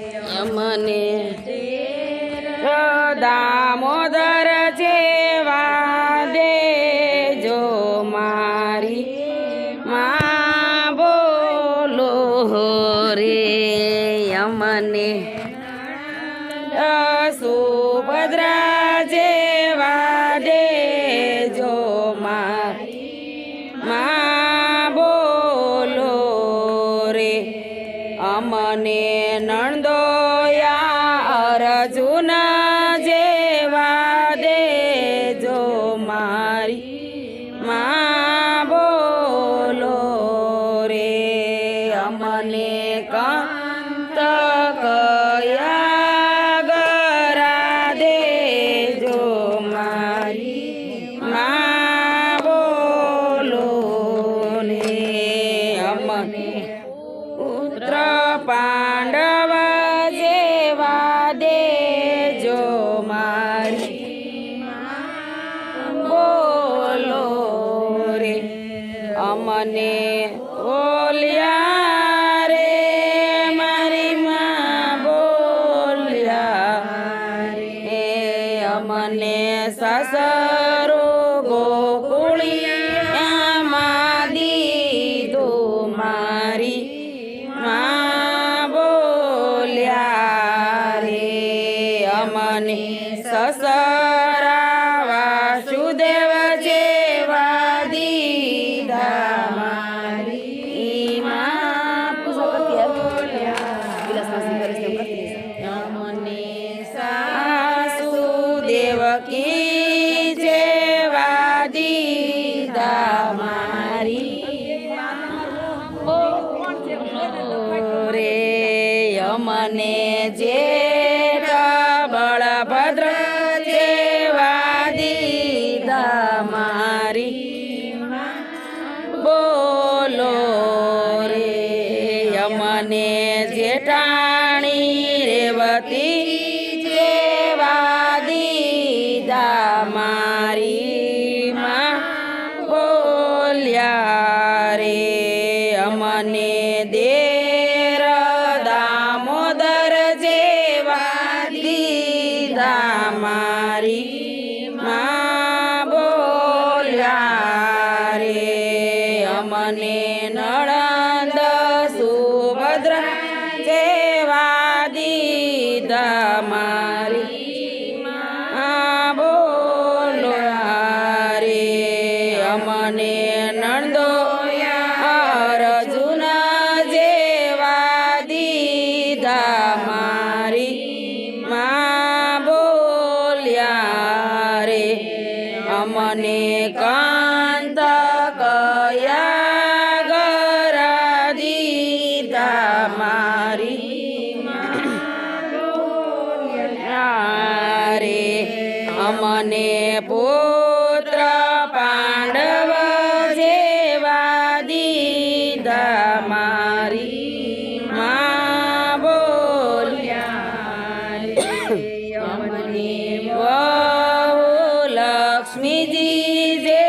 મને દામોદર જેવા દેજો મારી માં બોલો રે અમને સુભદ્રા જેવા દેજો મારી માં બોલો રે અમને નણદોયા અર્જુન જેવા દેજો મારી માં બોલો રે અમને કંત કયા ગરા દેજો મારી માં બોલો ને અમને પુત્ર પાંડવ જેવા દેજો મારી બોલો રે અમને બોલ્યા રે મારી માં બોલ્યા રે અમને સસરો ગોકુળિયામાં દીધું મારી માં બોલ્યા રે અમને સસરા વાસુદેવ જેવા દીધા મારી માં બોલ્યા અમને સાસુ દેવકી જેવા દીધા મારી રે અમને જેઠ બળભદ્ર જેવા દીધા મારી બોલો રે અમને જેઠાણી રેવતી જેવા દીધા મારી માં બોલ્યા રે અમને દેર દામોદર જેવા દીધા મારી માં બોલ્યા રે અમને નણંદ સુભદ્રા જેવા દીધા મારી માં બોલ્યા રે અમને નણંદો અર્જુન જેવા દીધા મારી માં બોલ્યા રે અમને કાંત કયા ગરા દીધા મારી રે અમને પુત્ર પાંડવ જેવા દીધા મારી માં બોલ્યા અમને બહુ લક્ષ્મીજી જે